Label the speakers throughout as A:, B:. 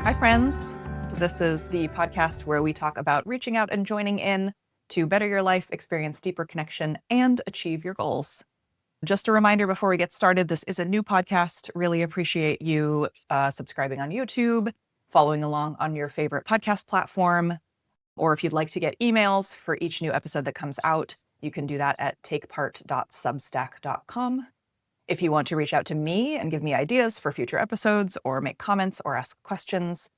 A: Hi, friends. This is the podcast where we talk about reaching out and joining in to better your life, experience deeper connection, and achieve your goals. Just a reminder before we get started, this is a new podcast. Really appreciate you subscribing on YouTube, following along on your favorite podcast platform, or if you'd like to get emails for each new episode that comes out, you can do that at takepart.substack.com. If you want to reach out to me and give me ideas for future episodes or make comments or ask questions,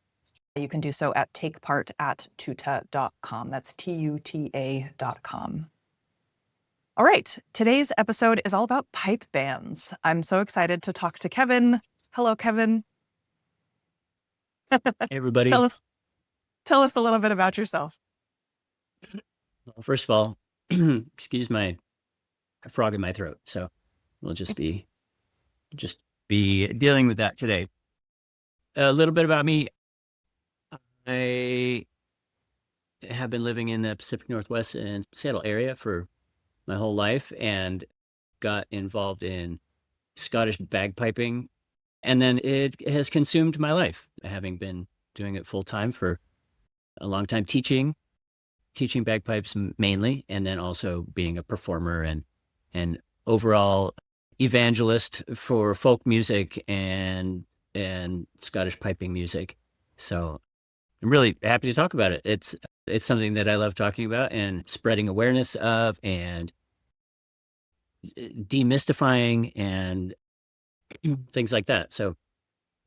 A: you can do so at takepart@tuta.com. That's TUTA.com. All right, today's episode is all about pipe bands. I'm so excited to talk to Kevin. Hello, Kevin.
B: Hey, everybody.
A: Tell us a little bit about yourself.
B: Well, first of all, excuse my frog in my throat. So we'll just be dealing with that today. A little bit about me. I have been living in the Pacific Northwest and Seattle area for my whole life and got involved in Scottish bagpiping. And then it has consumed my life, having been doing it full time for a long time, teaching bagpipes mainly, and then also being a performer and overall evangelist for folk music and Scottish piping music. So I'm really happy to talk about it. It's something that I love talking about and spreading awareness of and demystifying and things like that. So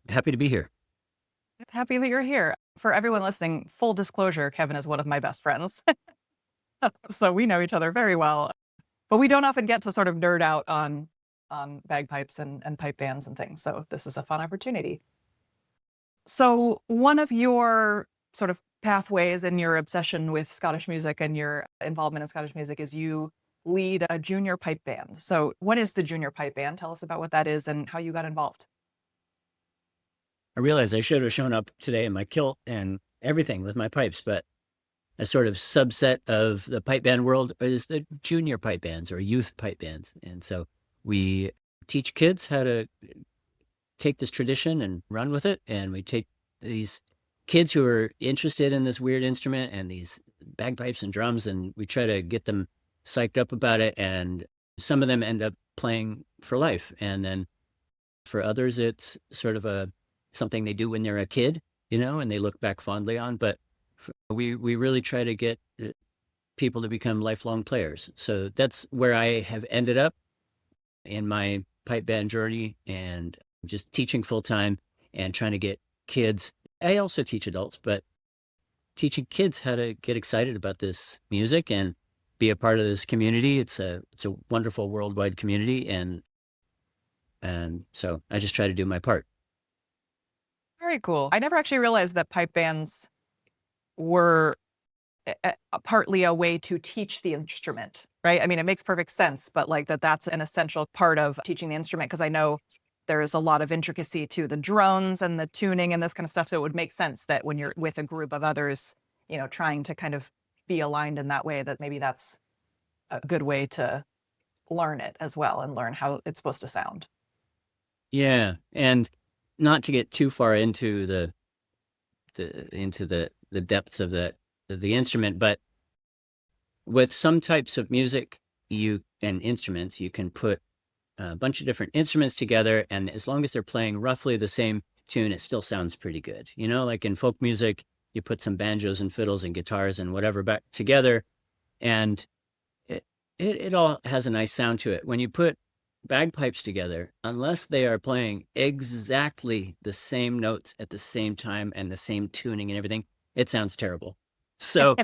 B: happy to be here.
A: Happy that you're here. For everyone listening, full disclosure, Kevin is one of my best friends. So we know each other very well, but we don't often get to sort of nerd out on bagpipes and pipe bands and things. So this is a fun opportunity. So one of your sort of pathways in your obsession with Scottish music and your involvement in Scottish music is you lead a junior pipe band. So what is the junior pipe band? Tell us about what that is and how you got involved.
B: I realized I should have shown up today in my kilt and everything with my pipes, but a sort of subset of the pipe band world is the junior pipe bands or youth pipe bands. And so we teach kids how to take this tradition and run with it. And we take these kids who are interested in this weird instrument and these bagpipes and drums, and we try to get them psyched up about it. And some of them end up playing for life. And then for others, it's sort of something they do when they're a kid, and they look back fondly on. But we really try to get people to become lifelong players. So that's where I have ended up in my pipe band journey, and just teaching full time and trying to get kids. I also teach adults, but teaching kids how to get excited about this music and be a part of this community. It's a wonderful worldwide community, and so I just try to do my part.
A: Very cool. I never actually realized that pipe bands were partly a way to teach the instrument, right? I mean, it makes perfect sense, but like that's an essential part of teaching the instrument, because I know there's a lot of intricacy to the drones and the tuning and this kind of stuff. So it would make sense that when you're with a group of others, trying to kind of be aligned in that way, that maybe that's a good way to learn it as well and learn how it's supposed to sound.
B: Yeah. And not to get too far into the depths of the instrument, but with some types of music and instruments, you can put a bunch of different instruments together, and as long as they're playing roughly the same tune, it still sounds pretty good. Like in folk music, you put some banjos and fiddles and guitars and whatever back together, and it all has a nice sound to it. When you put bagpipes together, unless they are playing exactly the same notes at the same time and the same tuning and everything, it sounds terrible. So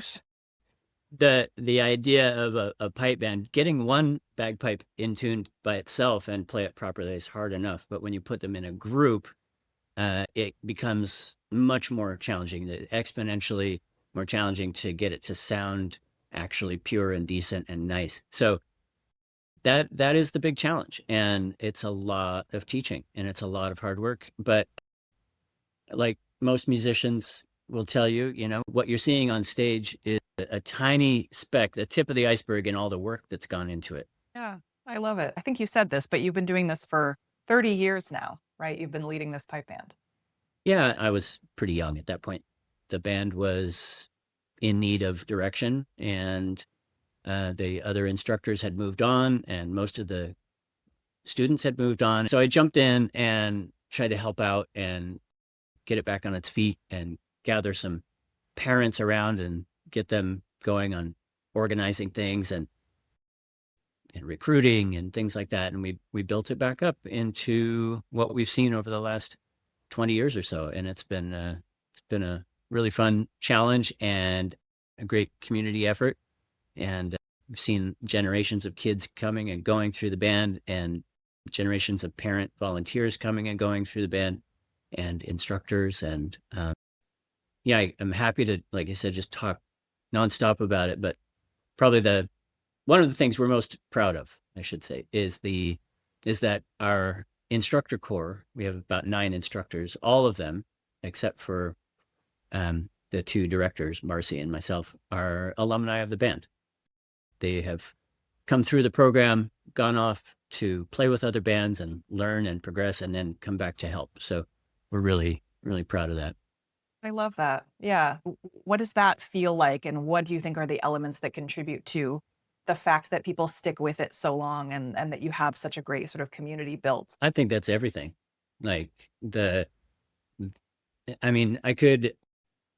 B: the idea of a pipe band, getting one bagpipe in tune by itself and play it properly is hard enough. But when you put them in a group, it becomes much more challenging, exponentially more challenging to get it to sound actually pure and decent and nice. So that is the big challenge, and it's a lot of teaching and it's a lot of hard work. But like most musicians will tell you, what you're seeing on stage is a tiny speck, the tip of the iceberg, in all the work that's gone into it.
A: Yeah, I love it. I think you said this, but you've been doing this for 30 years now, right? You've been leading this pipe band.
B: Yeah, I was pretty young at that point. The band was in need of direction, and the other instructors had moved on, and most of the students had moved on. So I jumped in and tried to help out and get it back on its feet and gather some parents around and get them going on organizing things and recruiting and things like that. And we built it back up into what we've seen over the last 20 years or so. And it's been a really fun challenge and a great community effort. And we've seen generations of kids coming and going through the band, and generations of parent volunteers coming and going through the band, and instructors. And yeah, I'm happy to, like I said, just talk nonstop about it. But probably one of the things we're most proud of, I should say, is that our instructor corps, we have about 9 instructors, all of them, except for the 2 directors, Marcy and myself, are alumni of the band. They have come through the program, gone off to play with other bands and learn and progress, and then come back to help. So we're really, really proud of that.
A: I love that. Yeah. What does that feel like? And what do you think are the elements that contribute to the fact that people stick with it so long and that you have such a great sort of community built?
B: I think that's everything. Like I mean, I could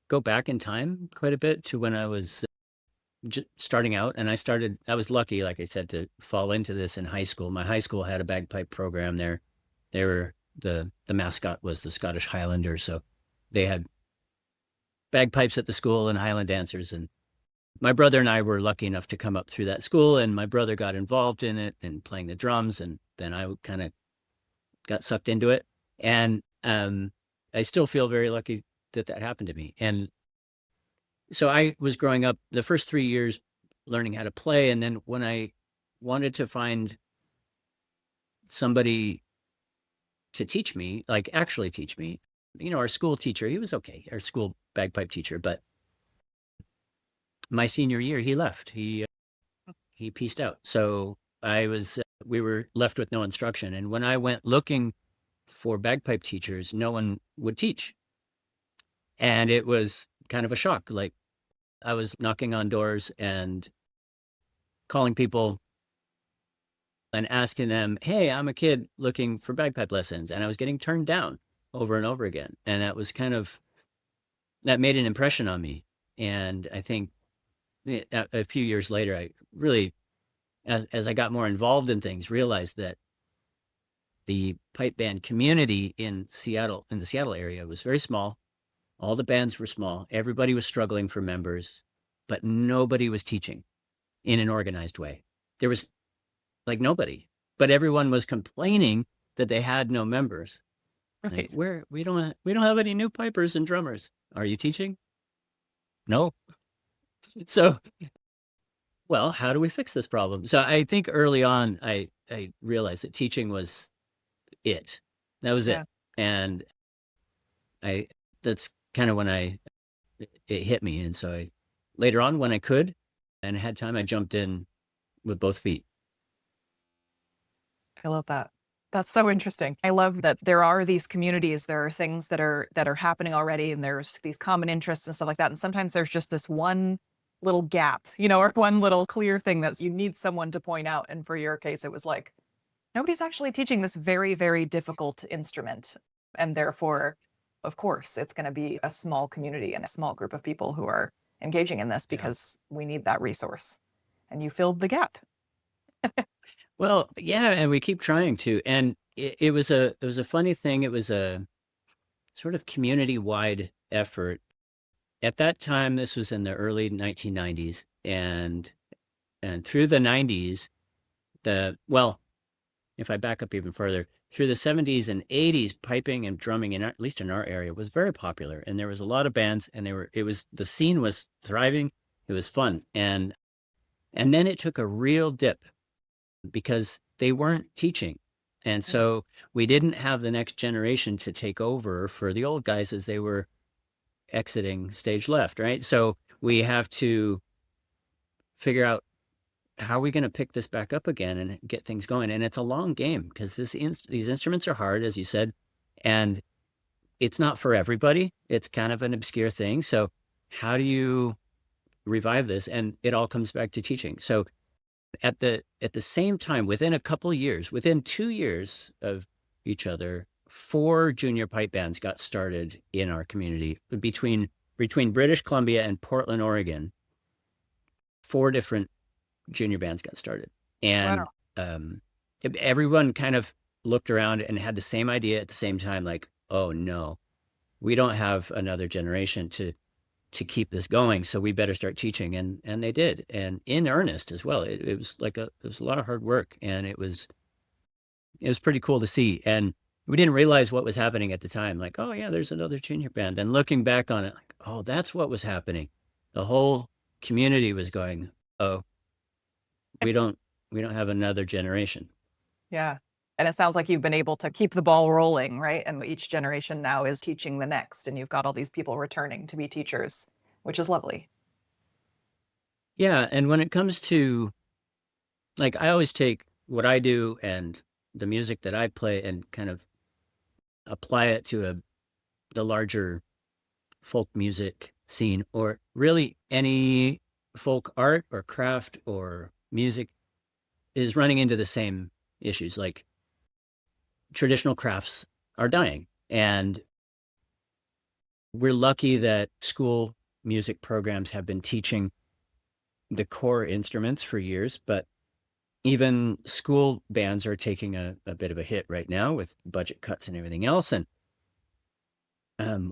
B: go back in time quite a bit to when I was starting out, and I was lucky, like I said, to fall into this in high school. My high school had a bagpipe program there. They were the mascot was the Scottish Highlander, so they had bagpipes at the school and Highland dancers. And my brother and I were lucky enough to come up through that school, and my brother got involved in it and playing the drums, and then I kind of got sucked into it. And I still feel very lucky that happened to me. And so I was growing up the first 3 years learning how to play, and then when I wanted to find somebody to teach me, like actually teach me, our school teacher, he was okay, our school bagpipe teacher, but my senior year he left. He pieced out. So we were left with no instruction. And when I went looking for bagpipe teachers, no one would teach. And it was kind of a shock. Like, I was knocking on doors and calling people and asking them, "Hey, I'm a kid looking for bagpipe lessons." And I was getting turned down over and over again. And that made an impression on me. And I think a few years later, I really, as I got more involved in things, realized that the pipe band community in the Seattle area, was very small. All the bands were small. Everybody was struggling for members, but nobody was teaching in an organized way. There was like nobody, but everyone was complaining that they had no members. Like,
A: Right.
B: we don't have any new pipers and drummers. Are you teaching? No. So, well, how do we fix this problem? So I think early on, I realized that teaching was it. That was it.
A: Yeah.
B: And that's kind of when it hit me. And so later on, when I could and had time, I jumped in with both feet.
A: I love that. That's so interesting. I love that there are these communities, there are things that are happening already, and there's these common interests and stuff like that. And sometimes there's just this one little gap, or one little clear thing that you need someone to point out. And for your case, it was like, nobody's actually teaching this very, very difficult instrument. And therefore, of course, it's going to be a small community and a small group of people who are engaging in this
B: Yeah.
A: because we need that resource. And you filled the gap.
B: Well, yeah, and we keep trying to. And it was a funny thing. It was a sort of community-wide effort. At that time, this was in the early 1990s, and through the 90s, well, if I back up even further, through the 70s and 80s, piping and drumming, at least in our area, was very popular, and there was a lot of bands, and the scene was thriving. It was fun, and then it took a real dip because they weren't teaching. And so we didn't have the next generation to take over for the old guys as they were exiting stage left, right? So we have to figure out, how are we going to pick this back up again and get things going? And it's a long game because these instruments are hard, as you said, and it's not for everybody. It's kind of an obscure thing. So how do you revive this? And it all comes back to teaching. So at the same time, within a couple of years, within 2 years of each other, 4 junior pipe bands got started in our community between British Columbia and Portland, Oregon. 4 different junior bands got started, and
A: Wow.
B: everyone kind of looked around and had the same idea at the same time, like, oh no, we don't have another generation to keep this going, so we better start teaching. And they did, and in earnest as well. It was it was a lot of hard work, and it was pretty cool to see. And we didn't realize what was happening at the time, like, oh yeah, there's another junior band. And looking back on it, like, oh, that's what was happening. The whole community was going, oh, we don't have another generation.
A: Yeah. And it sounds like you've been able to keep the ball rolling, right? And each generation now is teaching the next, and you've got all these people returning to be teachers, which is lovely.
B: Yeah, and when it comes to, like, I always take what I do and the music that I play and kind of apply it to the larger folk music scene, or really any folk art or craft or music is running into the same issues. Like, traditional crafts are dying, and we're lucky that school music programs have been teaching the core instruments for years, but even school bands are taking a bit of a hit right now with budget cuts and everything else. And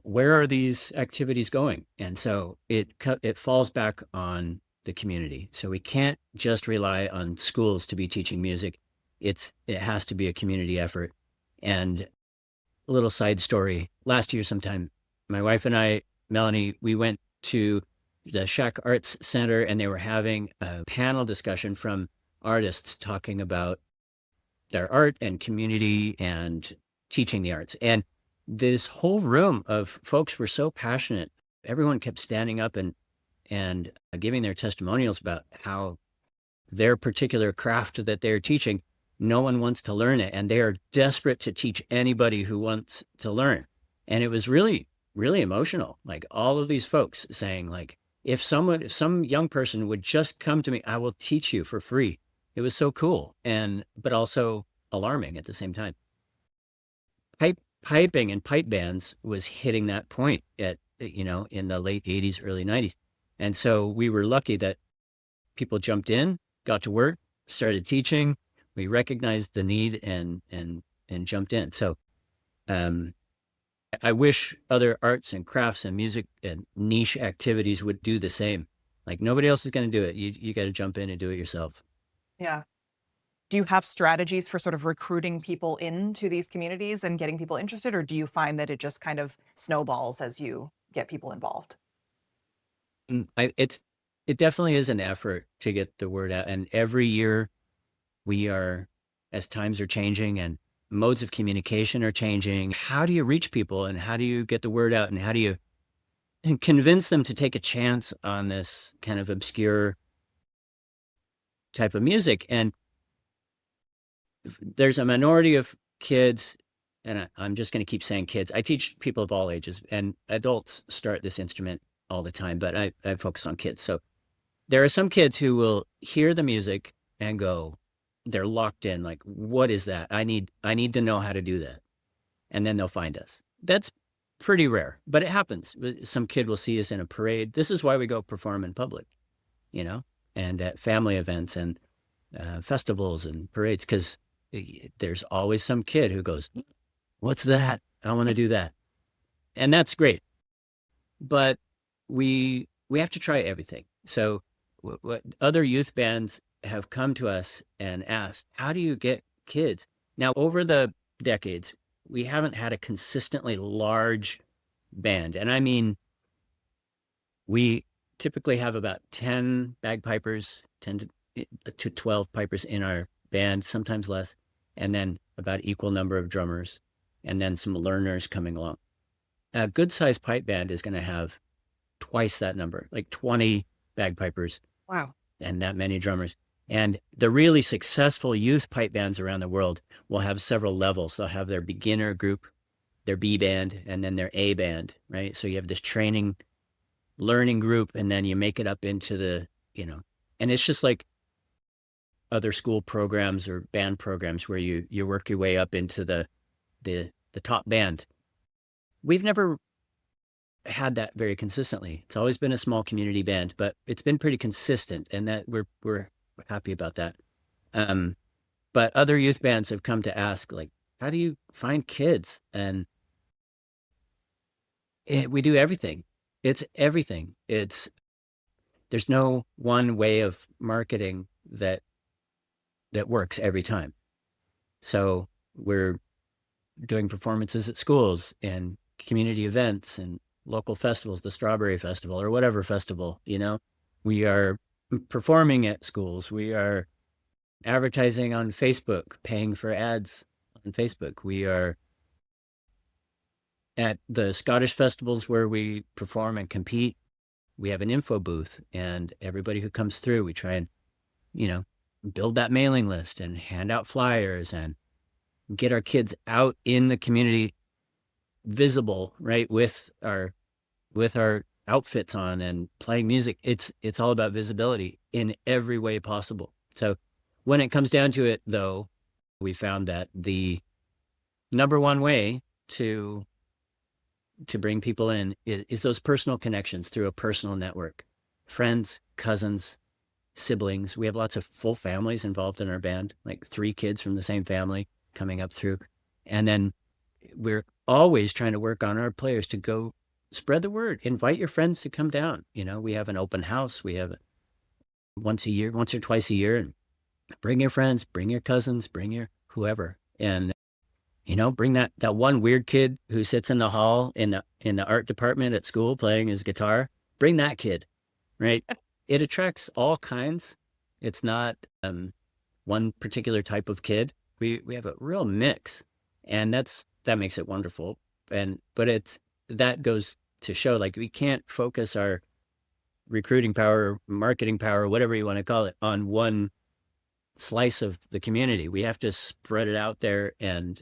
B: where are these activities going? And so it falls back on the community. So we can't just rely on schools to be teaching music. It has to be a community effort. And a little side story: last year sometime, my wife and I, Melanie, we went to the Shack Arts Center, and they were having a panel discussion from artists talking about their art and community and teaching the arts. And this whole room of folks were so passionate. Everyone kept standing up and giving their testimonials about how their particular craft that they're teaching, no one wants to learn it, and they are desperate to teach anybody who wants to learn. And it was really, really emotional. Like, all of these folks saying, like, if some young person would just come to me, I will teach you for free. It was so cool, but also alarming at the same time. Piping and pipe bands was hitting that point in the late 80s, early 90s. And so we were lucky that people jumped in, got to work, started teaching. We recognized the need and jumped in. So I wish other arts and crafts and music and niche activities would do the same. Like, nobody else is going to do it. You got to jump in and do it yourself.
A: Yeah. Do you have strategies for sort of recruiting people into these communities and getting people interested, or do you find that it just kind of snowballs as you get people involved?
B: It definitely is an effort to get the word out. And every year as times are changing and modes of communication are changing, how do you reach people, and how do you get the word out, and how do you convince them to take a chance on this kind of obscure type of music? And there's a minority of kids, and I'm just going to keep saying kids. I teach people of all ages, and adults start this instrument all the time, but I focus on kids. So there are some kids who will hear the music and go, they're locked in, like, what is that? I need to know how to do that. And then they'll find us. That's pretty rare, but it happens. Some kid will see us in a parade. This is why we go perform in public, and at family events and festivals and parades, because there's always some kid who goes, what's that? I want to do that. And that's great. But we have to try everything. So what other youth bands have come to us and asked, how do you get kids? Now, over the decades, we haven't had a consistently large band. And I mean, we typically have about 10 bagpipers, 10 to 12 pipers in our band, sometimes less, and then about equal number of drummers, and then some learners coming along. A good sized pipe band is going to have twice that number, like 20 bagpipers
A: Wow.
B: and that many drummers. And the really successful youth pipe bands around the world will have several levels. They'll have their beginner group, their B band and then their A band, right? So you have this training, learning group, and then you make it up into the, and it's just like other school programs or band programs where you work your way up into the top band. We've never had that very consistently. It's always been a small community band, but it's been pretty consistent, and that we're happy about that. But other youth bands have come to ask, like, how do you find kids? And we do everything. It's everything. There's no one way of marketing that works every time. So we're doing performances at schools and community events and local festivals, the Strawberry Festival or whatever festival, we are performing at schools. We are advertising on Facebook, paying for ads on Facebook. We are at the Scottish festivals where we perform and compete. We have an info booth, and everybody who comes through, we try and, build that mailing list and hand out flyers and get our kids out in the community, visible, right, with our outfits on and playing music. It's all about visibility in every way possible. So when it comes down to it, though, we found that the number one way to bring people in is those personal connections through a personal network. Friends, cousins, siblings. We have lots of full families involved in our band, like 3 kids from the same family coming up through. And then we're always trying to work on our players to go spread the word, invite your friends to come down. We have an open house. We have once or twice a year, and bring your friends, bring your cousins, bring your whoever. And, bring that one weird kid who sits in the hall in the art department at school playing his guitar. Bring that kid, right? It attracts all kinds. It's not one particular type of kid. We have a real mix, and that makes it wonderful. But that goes to show, like, we can't focus our recruiting power, marketing power, whatever you want to call it, on one slice of the community. We have to spread it out there and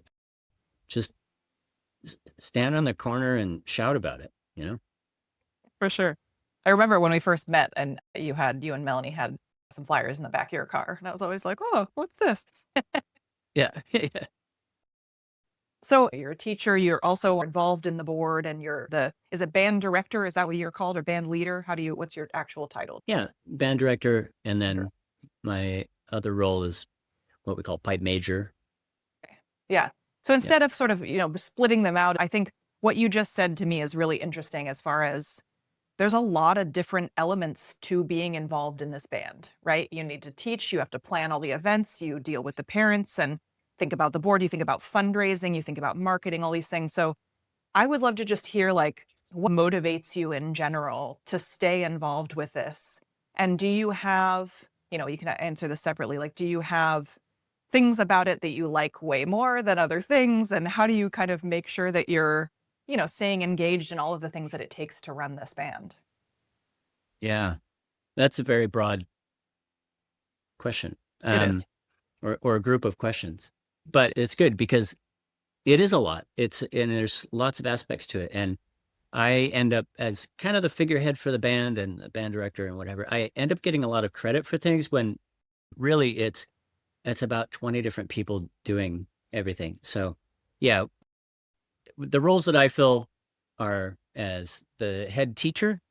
B: just stand on the corner and shout about it,
A: For sure. I remember when we first met and you and Melanie had some flyers in the back of your car. And I was always like, oh, what's this?
B: Yeah.
A: So you're a teacher, you're also involved in the board, and is it band director? Is that what you're called, or band leader? What's your actual title?
B: Yeah. Band director. And then my other role is what we call pipe major.
A: Okay. Yeah. So instead of sort of, splitting them out, I think what you just said to me is really interesting as far as there's a lot of different elements to being involved in this band, right? You need to teach, you have to plan all the events, you deal with the parents and think about the board, you think about fundraising, you think about marketing, all these things. So I would love to just hear, like, what motivates you in general to stay involved with this? And do you have, you can answer this separately, like, do you have things about it that you like way more than other things? And how do you kind of make sure that you're, staying engaged in all of the things that it takes to run this band?
B: Yeah. That's a very broad question.
A: It is.
B: Or a group of questions. But it's good because it is a lot. And there's lots of aspects to it. And I end up as kind of the figurehead for the band and the band director and whatever. I end up getting a lot of credit for things when really it's about 20 different people doing everything. So yeah, the roles that I fill are as the head teacher,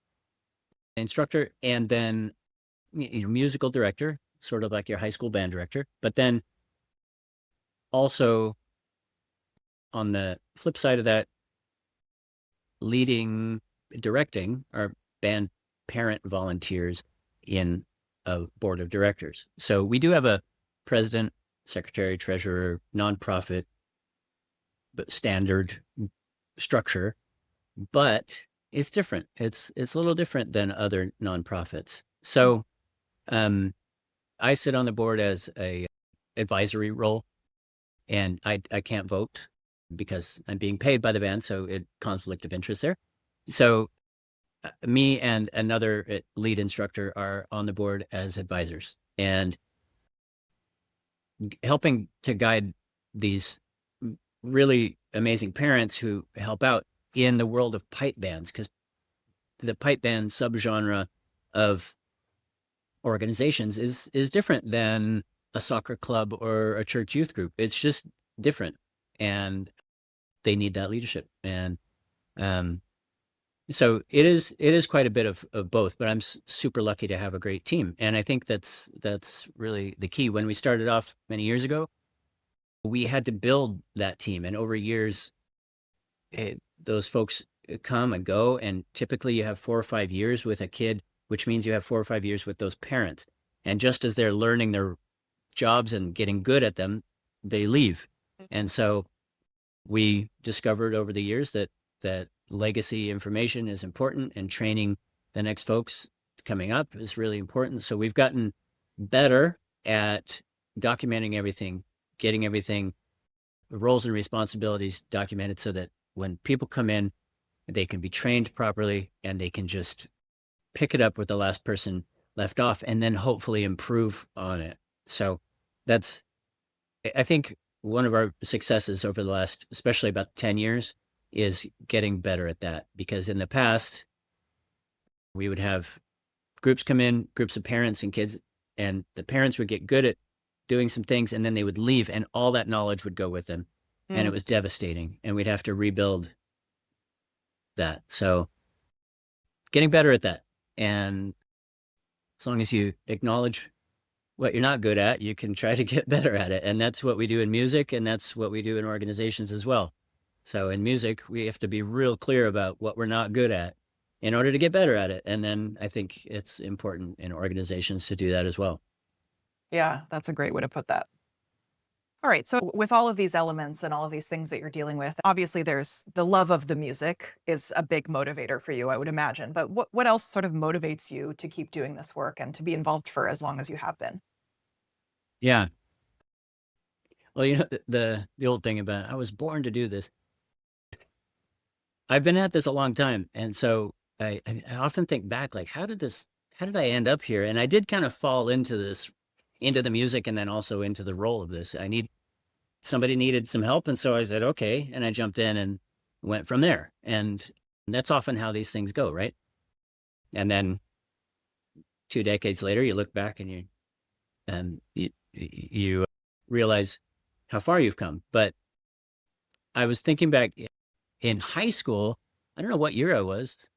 B: instructor, and then musical director, sort of like your high school band director. But then also on the flip side of that, directing our band parent volunteers in a board of directors. So we do have a president, secretary, treasurer, nonprofit, but standard structure, but it's different. It's a little different than other nonprofits. So I sit on the board as a advisory role, and I can't vote because I'm being paid by the band, so it conflict of interest there. So me and another lead instructor are on the board as advisors and helping to guide these really amazing parents who help out in the world of pipe bands, because the pipe band subgenre of organizations is different than a soccer club or a church youth group. It's just different, and they need that leadership. And um, so it is quite a bit of both. But I'm super lucky to have a great team, and I think that's really the key. When we started off many years ago, we had to build that team, and over years, those folks come and go, and typically you have 4 or 5 years with a kid, which means you have 4 or 5 years with those parents. And just as they're learning their jobs and getting good at them, they leave. And so we discovered over the years that legacy information is important, and training the next folks coming up is really important. So we've gotten better at documenting everything, getting everything, the roles and responsibilities documented, so that when people come in, they can be trained properly, and they can just pick it up where the last person left off, and then hopefully improve on it. So that's, I think, one of our successes over the last, especially about 10 years, is getting better at that. Because in the past, we would have groups come in, groups of parents and kids, and the parents would get good at doing some things, and then they would leave, and all that knowledge would go with them. And it was devastating, and we'd have to rebuild that. So getting better at that. And as long as you acknowledge what you're not good at, you can try to get better at it. And that's what we do in music, and that's what we do in organizations as well. So in music, we have to be real clear about what we're not good at in order to get better at it. And then I think it's important in organizations to do that as well.
A: Yeah, that's a great way to put that. All right. So with all of these elements and all of these things that you're dealing with, obviously there's the love of the music is a big motivator for you, I would imagine. But what else sort of motivates you to keep doing this work and to be involved for as long as you have been?
B: Yeah. Well, the old thing about I was born to do this. I've been at this a long time, and so I often think back, like, how did I end up here? And I did kind of fall into the music, and then also into the role of this. Somebody needed some help, and so I said, okay, and I jumped in and went from there. And that's often how these things go, right? And then 2 decades later, you look back and you realize how far you've come. But I was thinking back in high school, I don't know what year I was,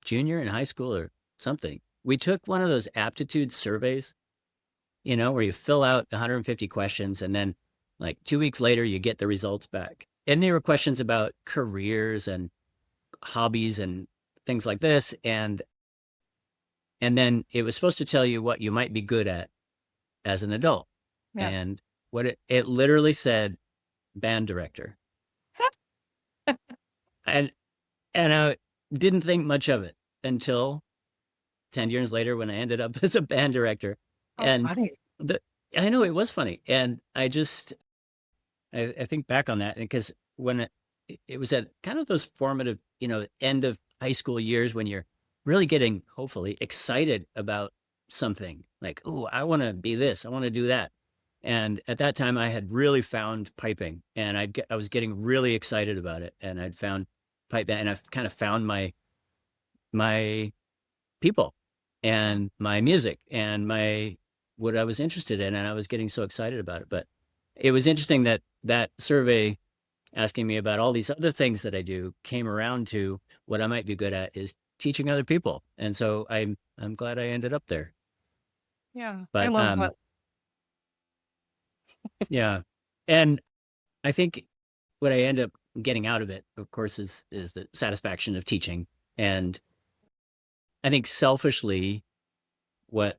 B: junior in high school or something. We took one of those aptitude surveys, where you fill out 150 questions, and then like 2 weeks later, you get the results back. And they were questions about careers and hobbies and things like this. And then it was supposed to tell you what you might be good at as an adult.
A: Yeah.
B: And what it literally said, band director. And I didn't think much of it until 10 years later, when I ended up as a band director.
A: Oh,
B: And
A: funny.
B: I know it was funny. And I think back on that, because when it was at kind of those formative, end of high school years, when you're really getting, hopefully, excited about something, like, oh, I want to be this, I want to do that. And at that time, I had really found piping, and I was getting really excited about it. And I'd found pipe, and I've kind of found my people and my music and what I was interested in, and I was getting so excited about it. But it was interesting that survey asking me about all these other things that I do came around to what I might be good at is teaching other people. And so I'm glad I ended up there.
A: Yeah, I
B: But
A: love that.
B: yeah. And I think what I end up getting out of it, of course, is the satisfaction of teaching. And I think selfishly, what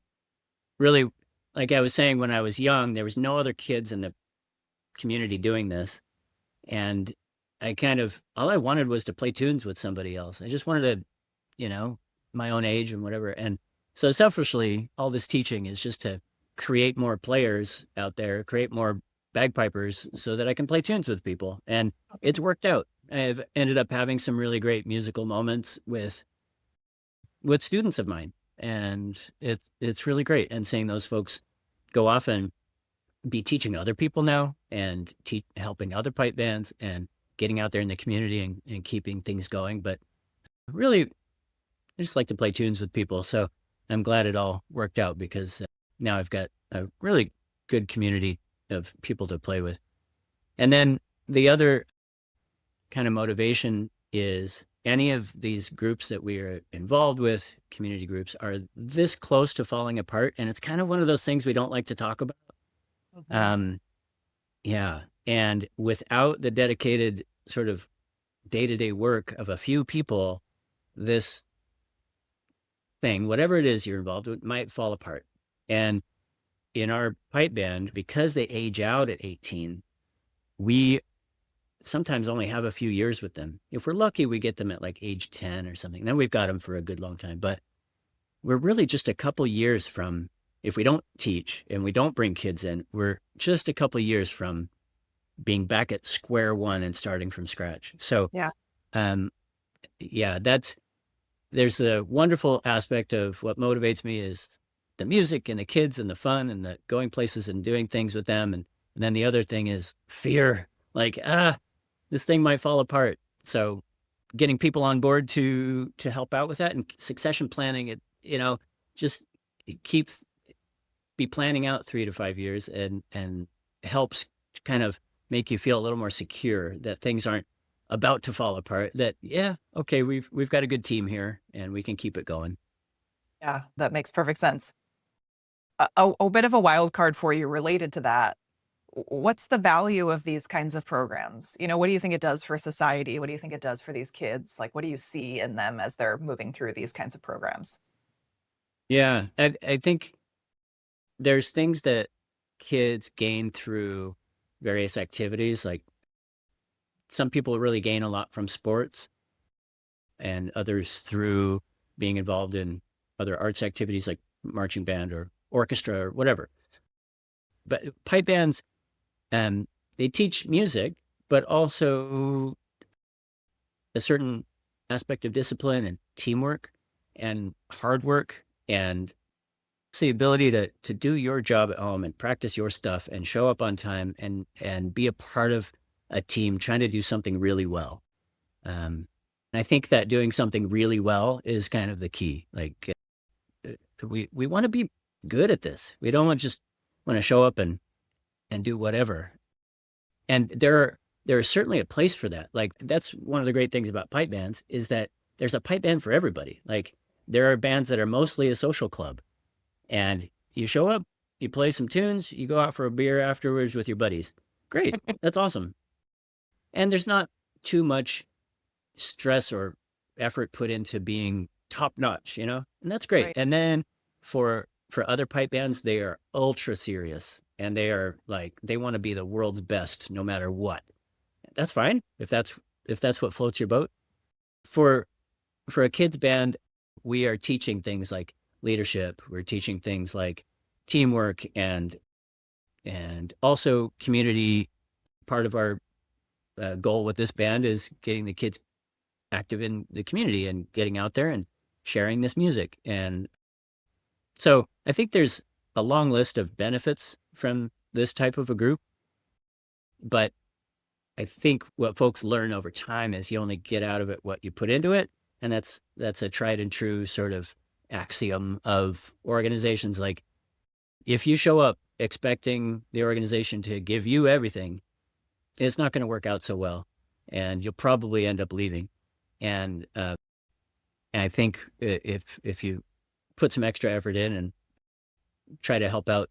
B: really, like I was saying, when I was young, there was no other kids in the community doing this. And all I wanted was to play tunes with somebody else. I just wanted to, my own age and whatever. And so selfishly, all this teaching is just to create more players out there, create more bagpipers, so that I can play tunes with people. And it's worked out. I've ended up having some really great musical moments with students of mine. And it's really great. And seeing those folks go off and be teaching other people now, and helping other pipe bands, and getting out there in the community and keeping things going. But really, I just like to play tunes with people. So I'm glad it all worked out because now I've got a really good community of people to play with. And then the other kind of motivation is any of these groups that we are involved with, community groups, are this close to falling apart. And it's kind of one of those things we don't like to talk about.
A: Mhm.
B: Yeah. And without the dedicated sort of day-to-day work of a few people, this thing, whatever it is you're involved with, might fall apart. And in our pipe band, because they age out at 18, we sometimes only have a few years with them. If we're lucky, we get them at like age 10 or something. Then we've got them for a good long time. But we're really just a couple years from, if we don't teach and we don't bring kids in, we're just a couple years from being back at square one and starting from scratch. So,
A: Yeah.
B: um, yeah, there's the wonderful aspect of what motivates me is the music and the kids and the fun and the going places and doing things with them. And then the other thing is fear, like, this thing might fall apart. So getting people on board to help out with that and succession planning, just keep be planning out 3 to 5 years and helps kind of make you feel a little more secure that things aren't about to fall apart, that, yeah, okay, we've got a good team here and we can keep it going.
A: Yeah, that makes perfect sense. A bit of a wild card for you related to that. What's the value of these kinds of programs? What do you think it does for society? What do you think it does for these kids? Like, what do you see in them as they're moving through these kinds of programs?
B: Yeah, I think there's things that kids gain through various activities. Like some people really gain a lot from sports and others through being involved in other arts activities like marching band or orchestra or whatever. But pipe bands, they teach music, but also a certain aspect of discipline and teamwork and hard work and it's the ability to do your job at home and practice your stuff and show up on time and be a part of a team trying to do something really well. And I think that doing something really well is kind of the key. Like we want to be good at this. We don't just want to show up and do whatever. And there is certainly a place for that. Like that's one of the great things about pipe bands is that there's a pipe band for everybody. Like there are bands that are mostly a social club and you show up, you play some tunes, you go out for a beer afterwards with your buddies. Great. That's awesome. And there's not too much stress or effort put into being top notch, and that's great.
A: Right.
B: And then for other pipe bands, they are ultra serious and they are like, they want to be the world's best no matter what. That's fine if that's what floats your boat. For a kids band, we are teaching things like leadership. We're teaching things like teamwork and also community. Part of our goal with this band is getting the kids active in the community and getting out there and sharing this music. And so I think there's a long list of benefits from this type of a group, but I think what folks learn over time is you only get out of it what you put into it. And that's a tried and true sort of axiom of organizations. Like if you show up expecting the organization to give you everything, it's not going to work out so well. And you'll probably end up leaving. And I think if you put some extra effort in and try to help out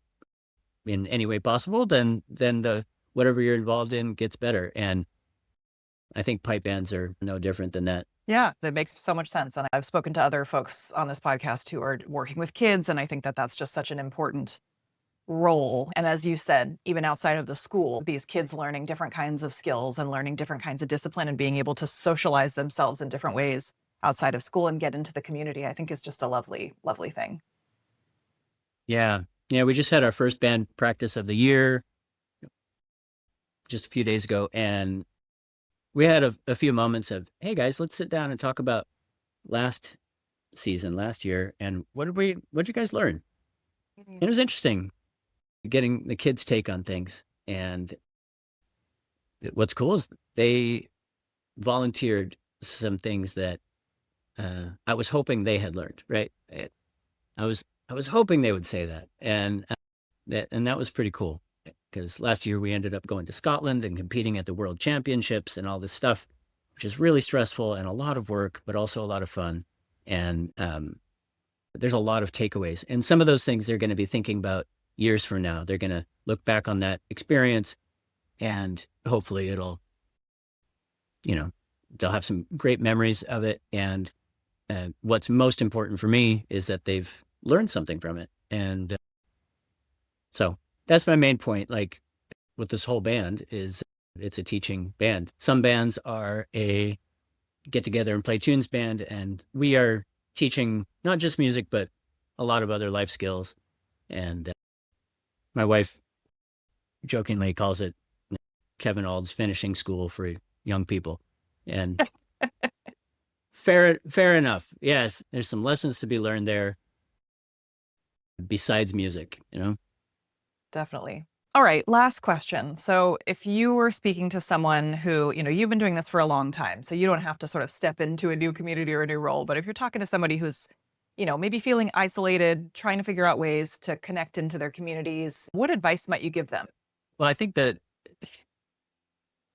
B: in any way possible, then the whatever you're involved in gets better. And I think pipe bands are no different than that.
A: Yeah, that makes so much sense. And I've spoken to other folks on this podcast who are working with kids, and I think that that's just such an important role. And as you said, even outside of the school, these kids learning different kinds of skills and learning different kinds of discipline and being able to socialize themselves in different ways outside of school and get into the community, I think is just a lovely, lovely thing.
B: Yeah. Yeah. We just had our first band practice of the year just a few days ago. And we had a few moments of, hey guys, let's sit down and talk about last year. And what did you guys learn? And it was interesting getting the kids' take on things. And what's cool is they volunteered some things that I was hoping they had learned, right? I was hoping they would say that, and that was pretty cool because last year we ended up going to Scotland and competing at the World Championships and all this stuff, which is really stressful and a lot of work, but also a lot of fun. And there's a lot of takeaways, and some of those things they're going to be thinking about years from now. They're going to look back on that experience, and hopefully it'll, they'll have some great memories of it. And what's most important for me is that they've learned something from it. And so that's my main point. Like with this whole band is it's a teaching band. Some bands are a get together and play tunes band, and we are teaching not just music, but a lot of other life skills. And my wife jokingly calls it Kevin Auld's finishing school for young people. And fair enough. Yes, there's some lessons to be learned there besides music,
A: Definitely. All right, last question. So if you were speaking to someone who, you've been doing this for a long time, so you don't have to sort of step into a new community or a new role, but if you're talking to somebody who's, maybe feeling isolated, trying to figure out ways to connect into their communities, what advice might you give them?
B: Well, I think that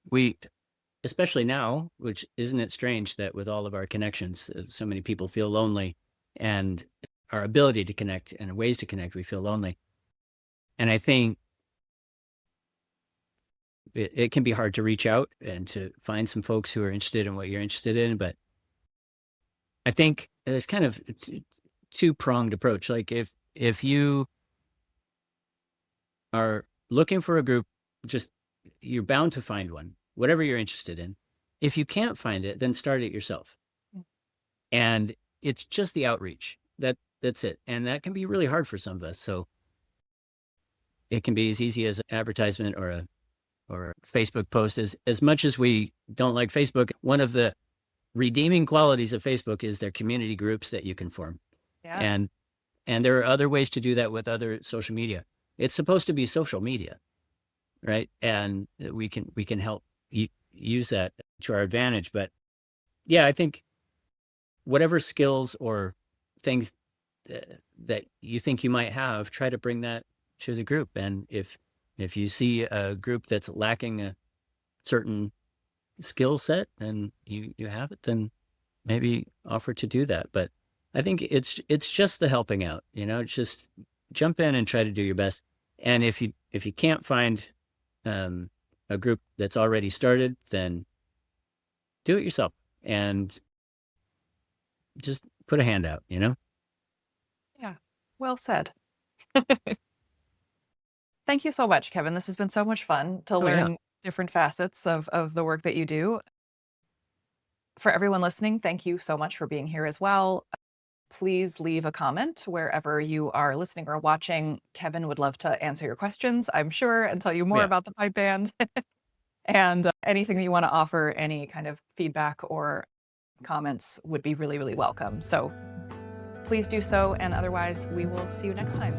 B: we, especially now, which isn't it strange that with all of our connections, so many people feel lonely, and our ability to connect and ways to connect, we feel lonely. And I think it can be hard to reach out and to find some folks who are interested in what you're interested in. But I think it's kind of a two-pronged approach. Like if you are looking for a group, you're bound to find one, whatever you're interested in. If you can't find it, then start it yourself. And it's just the outreach. That's it. And that can be really hard for some of us. So it can be as easy as an advertisement or a Facebook post. As much as we don't like Facebook, one of the redeeming qualities of Facebook is their community groups that you can form.
A: Yeah.
B: And there are other ways to do that with other social media. It's supposed to be social media, right? And we can help use that to our advantage. But yeah, I think whatever skills or things that you think you might have, try to bring that to the group. And if you see a group that's lacking a certain skill set and you have it, then maybe offer to do that. But I think it's just the helping out, just jump in and try to do your best. And if you can't find a group that's already started, then do it yourself and just put a hand out,
A: Yeah. Well said. Thank you so much, Kevin. This has been so much fun to
B: Oh, yeah.
A: learn different facets of the work that you do. For everyone listening, thank you so much for being here as well. Please leave a comment wherever you are listening or watching. Kevin would love to answer your questions, I'm sure, and tell you more
B: Yeah.
A: about the pipe band. And anything that you want to offer, any kind of feedback or comments would be really, really welcome. So please do so. And otherwise, we will see you next time.